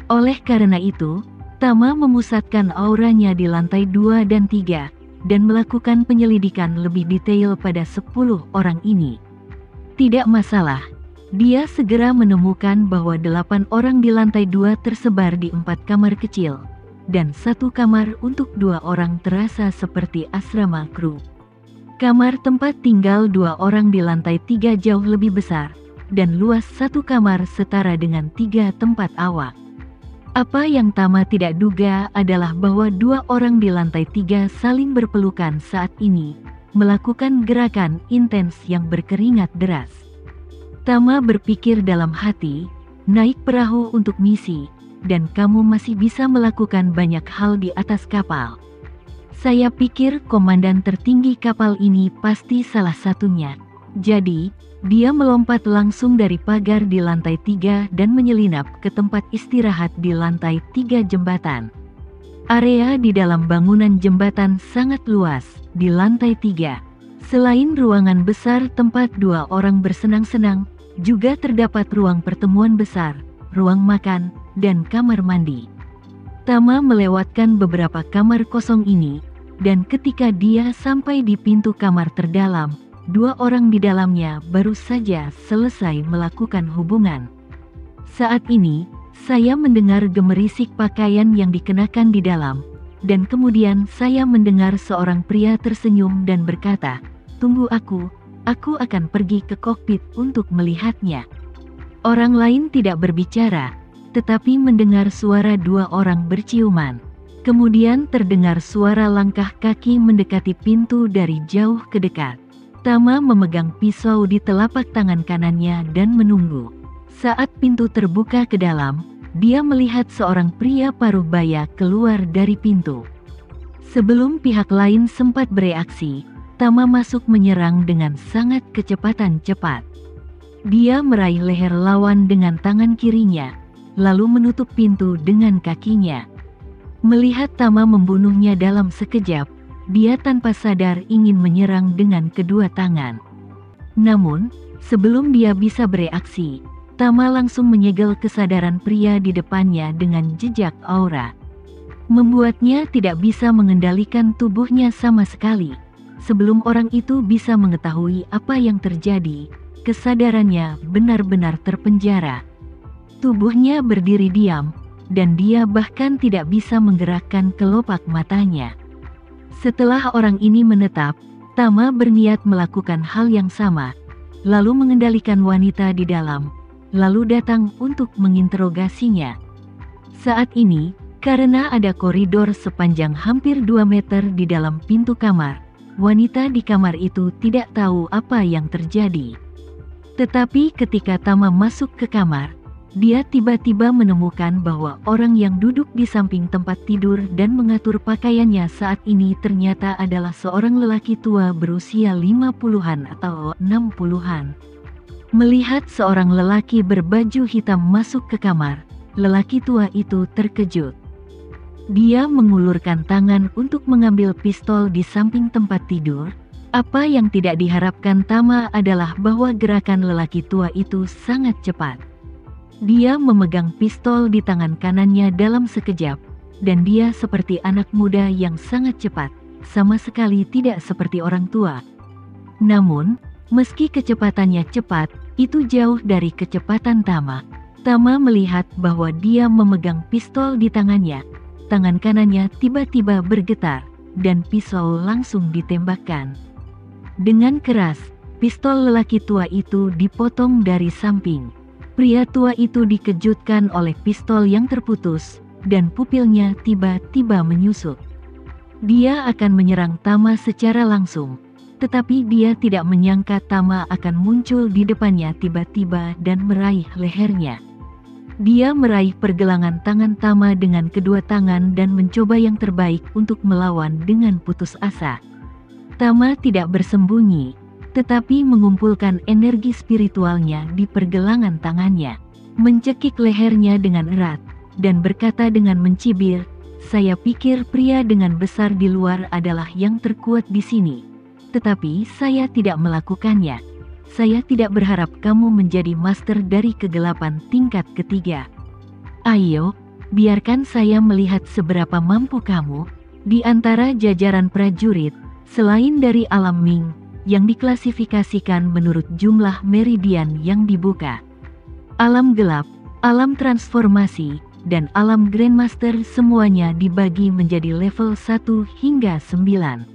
Oleh karena itu, Tama memusatkan auranya di lantai 2 dan 3, dan melakukan penyelidikan lebih detail pada 10 orang ini. Tidak masalah, dia segera menemukan bahwa 8 orang di lantai 2 tersebar di 4 kamar kecil, dan 1 kamar untuk 2 orang terasa seperti asrama kru. Kamar tempat tinggal 2 orang di lantai 3 jauh lebih besar, dan luas 1 kamar setara dengan 3 tempat awak. Apa yang Tama tidak duga adalah bahwa 2 orang di lantai 3 saling berpelukan saat ini, melakukan gerakan intens yang berkeringat deras. Tama berpikir dalam hati, naik perahu untuk misi, dan kamu masih bisa melakukan banyak hal di atas kapal. Saya pikir komandan tertinggi kapal ini pasti salah satunya. Jadi, dia melompat langsung dari pagar di lantai 3 dan menyelinap ke tempat istirahat di lantai 3 jembatan. Area di dalam bangunan jembatan sangat luas, di lantai 3. Selain ruangan besar tempat 2 orang bersenang-senang, juga terdapat ruang pertemuan besar, ruang makan, dan kamar mandi. Tama melewatkan beberapa kamar kosong ini, dan ketika dia sampai di pintu kamar terdalam, 2 orang di dalamnya baru saja selesai melakukan hubungan. Saat ini, saya mendengar gemerisik pakaian yang dikenakan di dalam, dan kemudian saya mendengar seorang pria tersenyum dan berkata, "Tunggu aku akan pergi ke kokpit untuk melihatnya." Orang lain tidak berbicara, tetapi mendengar suara 2 orang berciuman. Kemudian terdengar suara langkah kaki mendekati pintu dari jauh ke dekat. Tama memegang pisau di telapak tangan kanannya dan menunggu. Saat pintu terbuka ke dalam, dia melihat seorang pria paruh baya keluar dari pintu. Sebelum pihak lain sempat bereaksi, Tama masuk menyerang dengan sangat kecepatan cepat. Dia meraih leher lawan dengan tangan kirinya, lalu menutup pintu dengan kakinya. Melihat Tama membunuhnya dalam sekejap, dia tanpa sadar ingin menyerang dengan kedua tangan. Namun, sebelum dia bisa bereaksi, Tama langsung menyegel kesadaran pria di depannya dengan jejak aura. Membuatnya tidak bisa mengendalikan tubuhnya sama sekali. Sebelum orang itu bisa mengetahui apa yang terjadi, kesadarannya benar-benar terpenjara. Tubuhnya berdiri diam, dan dia bahkan tidak bisa menggerakkan kelopak matanya. Setelah orang ini menetap, Tama berniat melakukan hal yang sama, lalu mengendalikan wanita di dalam, lalu datang untuk menginterogasinya. Saat ini, karena ada koridor sepanjang hampir 2 meter di dalam pintu kamar, wanita di kamar itu tidak tahu apa yang terjadi. Tetapi ketika Tama masuk ke kamar, dia tiba-tiba menemukan bahwa orang yang duduk di samping tempat tidur dan mengatur pakaiannya saat ini ternyata adalah seorang lelaki tua berusia 50-an atau 60-an. Melihat seorang lelaki berbaju hitam masuk ke kamar, lelaki tua itu terkejut. Dia mengulurkan tangan untuk mengambil pistol di samping tempat tidur. Apa yang tidak diharapkan Tama adalah bahwa gerakan lelaki tua itu sangat cepat. Dia memegang pistol di tangan kanannya dalam sekejap, dan dia seperti anak muda yang sangat cepat, sama sekali tidak seperti orang tua. Namun, meski kecepatannya cepat, itu jauh dari kecepatan Tama. Tama melihat bahwa dia memegang pistol di tangannya, tangan kanannya tiba-tiba bergetar, dan pisau langsung ditembakkan. Dengan keras, pistol lelaki tua itu dipotong dari samping. Pria tua itu dikejutkan oleh pistol yang terputus, dan pupilnya tiba-tiba menyusut. Dia akan menyerang Tama secara langsung, tetapi dia tidak menyangka Tama akan muncul di depannya tiba-tiba dan meraih lehernya. Dia meraih pergelangan tangan Tama dengan kedua tangan dan mencoba yang terbaik untuk melawan dengan putus asa. Tama tidak bersembunyi, tetapi mengumpulkan energi spiritualnya di pergelangan tangannya, mencekik lehernya dengan erat, dan berkata dengan mencibir, "Saya pikir pria dengan besar di luar adalah yang terkuat di sini, tetapi saya tidak melakukannya. Saya tidak berharap kamu menjadi master dari kegelapan tingkat ketiga. Ayo, biarkan saya melihat seberapa mampu kamu. Di antara jajaran prajurit, selain dari alam Ming, yang diklasifikasikan menurut jumlah meridian yang dibuka, alam gelap, alam transformasi, dan alam Grandmaster semuanya dibagi menjadi level 1 hingga 9.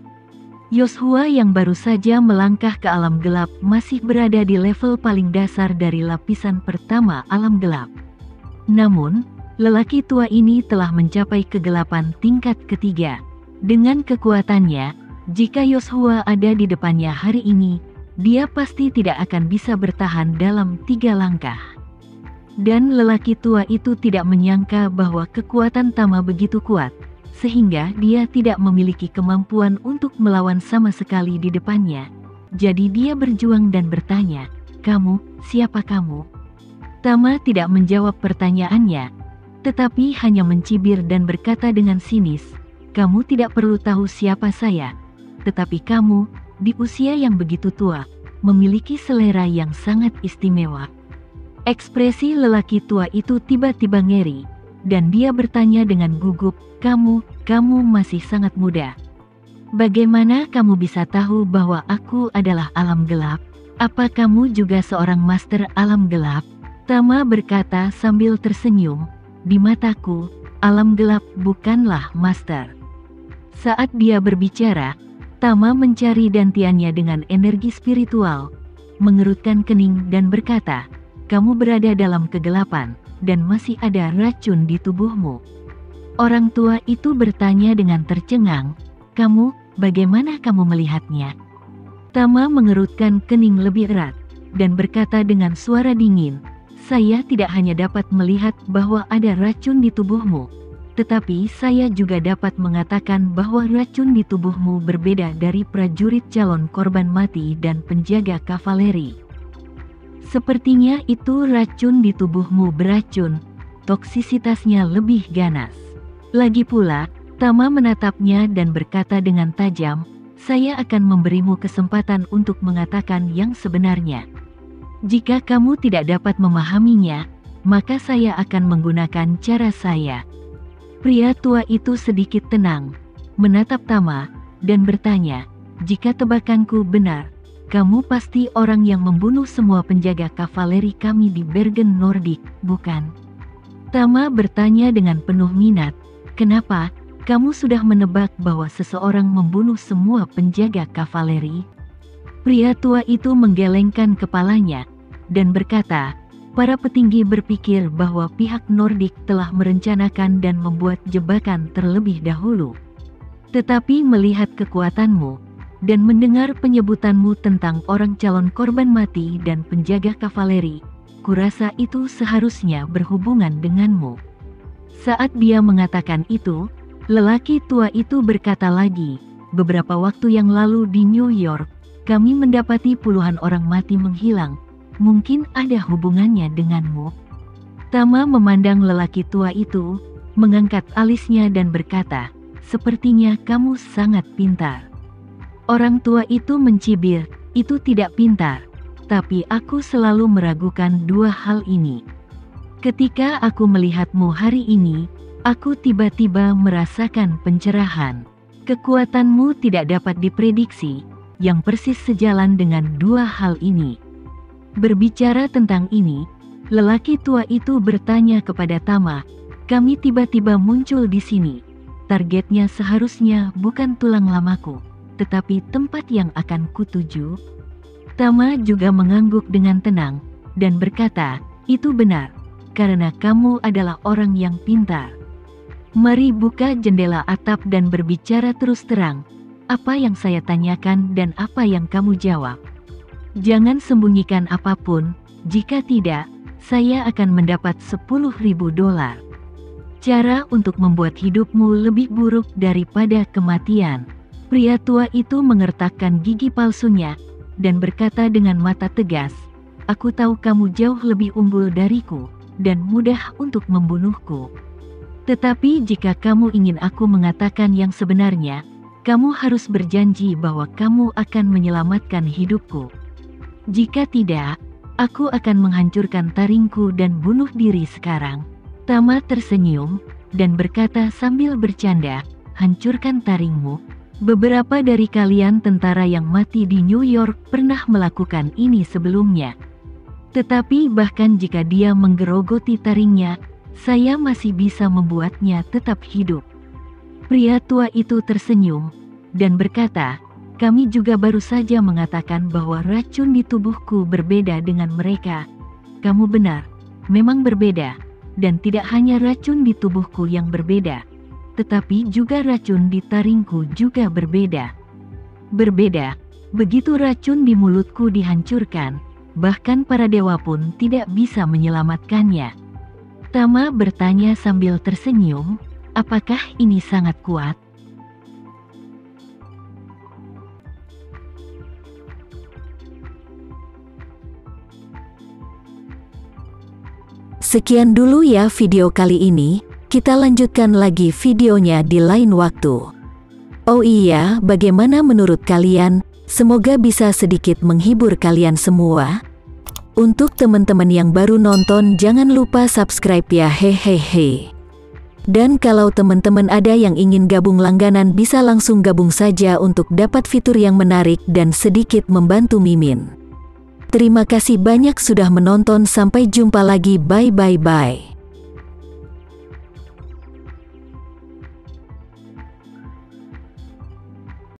Yoshua yang baru saja melangkah ke alam gelap masih berada di level paling dasar dari lapisan pertama alam gelap. Namun, lelaki tua ini telah mencapai kegelapan tingkat ketiga. Dengan kekuatannya, jika Yoshua ada di depannya hari ini, dia pasti tidak akan bisa bertahan dalam 3 langkah. Dan lelaki tua itu tidak menyangka bahwa kekuatan Tama begitu kuat, sehingga dia tidak memiliki kemampuan untuk melawan sama sekali di depannya. Jadi dia berjuang dan bertanya, "Kamu, siapa kamu?" Tama tidak menjawab pertanyaannya, tetapi hanya mencibir dan berkata dengan sinis, "Kamu tidak perlu tahu siapa saya, tetapi kamu, di usia yang begitu tua, memiliki selera yang sangat istimewa." Ekspresi lelaki tua itu tiba-tiba ngeri, dan dia bertanya dengan gugup, kamu masih sangat muda. Bagaimana kamu bisa tahu bahwa aku adalah alam gelap? Apa kamu juga seorang master alam gelap?" Tama berkata sambil tersenyum, "Di mataku, alam gelap bukanlah master." Saat dia berbicara, Tama mencari dantiannya dengan energi spiritual, mengerutkan kening dan berkata, "Kamu berada dalam kegelapan, dan masih ada racun di tubuhmu." Orang tua itu bertanya dengan tercengang, "Kamu, bagaimana kamu melihatnya?" Tama mengerutkan kening lebih erat, dan berkata dengan suara dingin, "Saya tidak hanya dapat melihat bahwa ada racun di tubuhmu, tetapi saya juga dapat mengatakan bahwa racun di tubuhmu berbeda dari prajurit calon korban mati dan penjaga kavaleri. Sepertinya itu racun di tubuhmu beracun, toksisitasnya lebih ganas." Lagi pula, Tama menatapnya dan berkata dengan tajam, "Saya akan memberimu kesempatan untuk mengatakan yang sebenarnya. Jika kamu tidak dapat memahaminya, maka saya akan menggunakan cara saya." Pria tua itu sedikit tenang, menatap Tama, dan bertanya, "Jika tebakanku benar, kamu pasti orang yang membunuh semua penjaga kavaleri kami di Bergen Nordik, bukan?" Tama bertanya dengan penuh minat, "Kenapa? Kamu sudah menebak bahwa seseorang membunuh semua penjaga kavaleri?" Pria tua itu menggelengkan kepalanya, dan berkata, "Para petinggi berpikir bahwa pihak Nordik telah merencanakan dan membuat jebakan terlebih dahulu. Tetapi melihat kekuatanmu, dan mendengar penyebutanmu tentang orang calon korban mati dan penjaga kavaleri, kurasa itu seharusnya berhubungan denganmu." Saat dia mengatakan itu, lelaki tua itu berkata lagi, "Beberapa waktu yang lalu di New York, kami mendapati puluhan orang mati menghilang. Mungkin ada hubungannya denganmu." Tama memandang lelaki tua itu, mengangkat alisnya dan berkata, "Sepertinya kamu sangat pintar." Orang tua itu mencibir, "Itu tidak pintar, tapi aku selalu meragukan 2 hal ini. Ketika aku melihatmu hari ini, aku tiba-tiba merasakan pencerahan. Kekuatanmu tidak dapat diprediksi, yang persis sejalan dengan 2 hal ini." Berbicara tentang ini, lelaki tua itu bertanya kepada Tama, "Kami tiba-tiba muncul di sini. Targetnya seharusnya bukan tulang lamaku, tetapi tempat yang akan kutuju?" Tama juga mengangguk dengan tenang, dan berkata, "Itu benar, karena kamu adalah orang yang pintar. Mari buka jendela atap dan berbicara terus terang. Apa yang saya tanyakan dan apa yang kamu jawab. Jangan sembunyikan apapun, jika tidak, saya akan mendapat $10.000. Cara untuk membuat hidupmu lebih buruk daripada kematian." Pria tua itu mengertakkan gigi palsunya, dan berkata dengan mata tegas, "Aku tahu kamu jauh lebih unggul dariku, dan mudah untuk membunuhku. Tetapi jika kamu ingin aku mengatakan yang sebenarnya, kamu harus berjanji bahwa kamu akan menyelamatkan hidupku. Jika tidak, aku akan menghancurkan taringku dan bunuh diri sekarang." Tama tersenyum dan berkata sambil bercanda, "Hancurkan taringmu. Beberapa dari kalian tentara yang mati di New York pernah melakukan ini sebelumnya. Tetapi bahkan jika dia menggerogoti taringnya, saya masih bisa membuatnya tetap hidup." Pria tua itu tersenyum dan berkata, "Kami juga baru saja mengatakan bahwa racun di tubuhku berbeda dengan mereka." "Kamu benar, memang berbeda, dan tidak hanya racun di tubuhku yang berbeda, tetapi juga racun di taringku juga berbeda. Berbeda, begitu racun di mulutku dihancurkan, bahkan para dewa pun tidak bisa menyelamatkannya." Tama bertanya sambil tersenyum, "Apakah ini sangat kuat?" Sekian dulu ya video kali ini, kita lanjutkan lagi videonya di lain waktu. Oh iya, bagaimana menurut kalian? Semoga bisa sedikit menghibur kalian semua. Untuk teman-teman yang baru nonton, jangan lupa subscribe ya, hehehe. Dan kalau teman-teman ada yang ingin gabung langganan, bisa langsung gabung saja untuk dapat fitur yang menarik dan sedikit membantu Mimin. Terima kasih banyak sudah menonton, sampai jumpa lagi, bye bye bye.